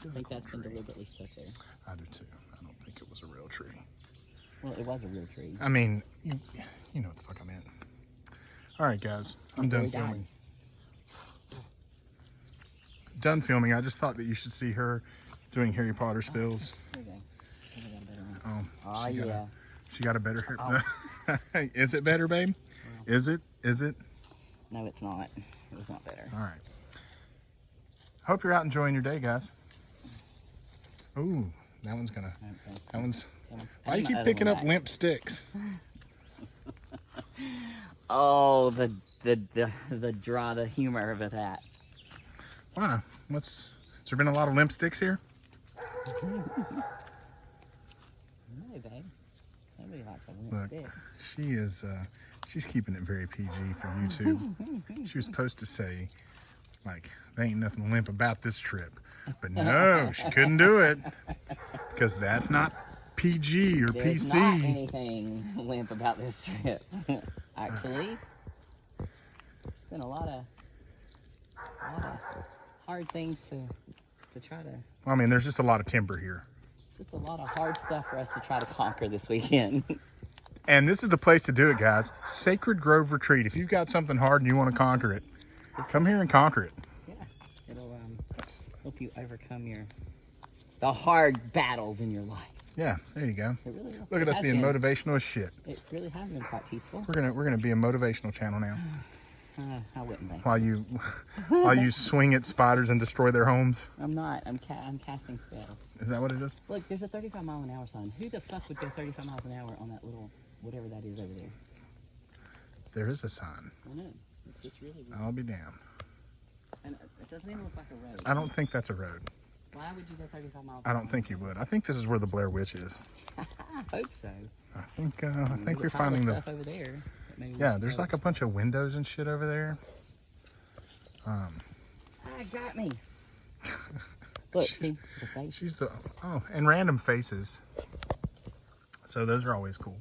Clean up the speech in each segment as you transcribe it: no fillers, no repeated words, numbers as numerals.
I think that's been deliberately stuck there. I do too. I don't think it was a real tree. Well, it was a real tree. I mean, you know what the fuck I meant. All right, guys, I'm done filming. Done filming. I just thought that you should see her doing Harry Potter spills. There you go. I got a better one. Oh, she got a better hair. Oh. Is it better, babe? Well, Is it? No, it's not. It was not better. All right. Hope you're out enjoying your day, guys. Ooh, that one's gonna. That one's. Why do you keep picking up limp sticks? Oh, the humor of that. Why? Has there been a lot of limp sticks here? No, babe. Nobody likes a limp stick. She is. She's keeping it very PG for YouTube. She was supposed to say, like, there ain't nothing limp about this trip, but no, she couldn't do it because that's not PG or There's PC. Not anything limp about this trip. Actually, it's been a lot of hard things to try to. Well, I mean, there's just a lot of timber here. Just a lot of hard stuff for us to try to conquer this weekend. And this is the place to do it, guys. Sacred Grove Retreat. If you've got something hard and you want to conquer it, come here and conquer it. Yeah, it'll help you overcome the hard battles in your life. Yeah, there you go. It really Look at us being motivational as shit. It really has been quite peaceful. We're gonna be a motivational channel now. I wouldn't be. While you swing at spiders and destroy their homes. I'm not. I'm casting spells. Is that what it is? Look, there's a 35 mile an hour sign. Who the fuck would go 35 miles an hour on that little whatever that is over there? There is a sign. I know. It's just really weird. I'll be damned. And it doesn't even look like a road. I don't think that's a road. Why would you go 35 miles? I don't think you would. I think this is where the Blair Witch is. I hope so. I think we're finding the stuff over there. Yeah, there's like a bunch of windows and shit over there. Got me. Look, see the face. She's and random faces. So those are always cool.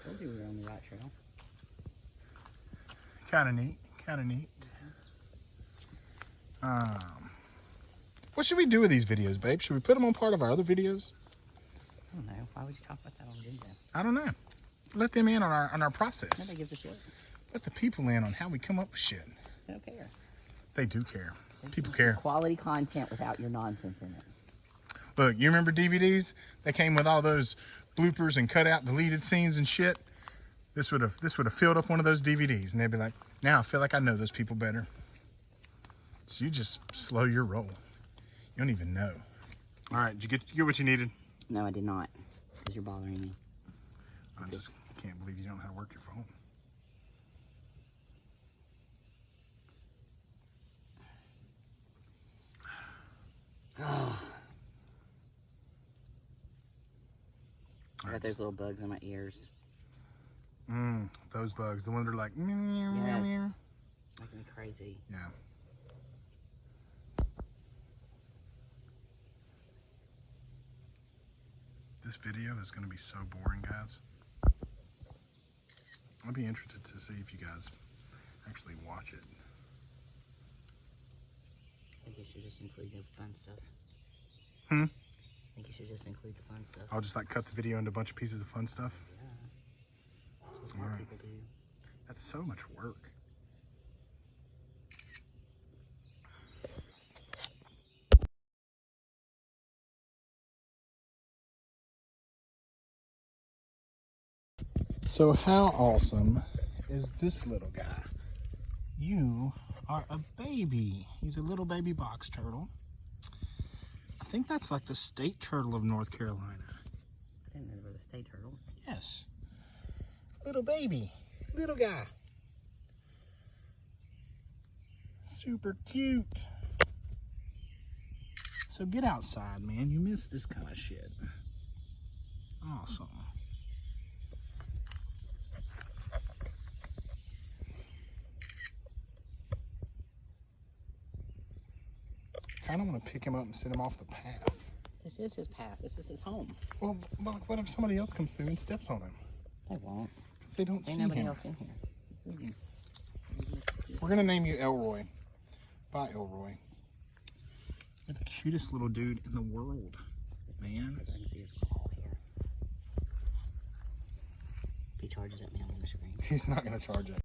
Told you we were on the right trail. Kind of neat. What should we do with these videos, babe? Should we put them on part of our other videos? I don't know. Why would you talk about that on video? I don't know. Let them in on our process. Nobody gives a shit. Let the people in on how we come up with shit. They don't care. They do care. People care. Quality content without your nonsense in it. Look, you remember DVDs? They came with all those bloopers and cut out deleted scenes and shit. This would have filled up one of those DVDs, and they'd be like, now I feel like I know those people better. So you just slow your roll. You don't even know. All right, did you get what you needed? No, I did not. Because you're bothering me. I just can't believe you don't know how to work your phone. I got those little bugs in my ears. Those bugs. The ones that are like, meow, meow, meow, meow. Making me crazy. Yeah. This video is going to be so boring, guys. I'll be interested to see if you guys actually watch it. I think you should just include the fun stuff. I think you should just include the fun stuff. I'll just like cut the video into a bunch of pieces of fun stuff. Yeah. That's what smart people do. That's so much work. So how awesome is this little guy? You are a baby. He's a little baby box turtle. I think that's like the state turtle of North Carolina. I didn't know they were the state turtle. Yes. Little baby. Little guy. Super cute. So get outside, man. You miss this kind of shit. Awesome. I kind of want to pick him up and set him off the path. This is his path. This is his home. Well, what if somebody else comes through and steps on him? They won't. They don't see nobody him. else in here. We're going to name you Elroy. Bye, Elroy. You're the cutest little dude in the world, man. I can see his claw here. If he charges at me, I'm on the screen. He's not gonna charge it.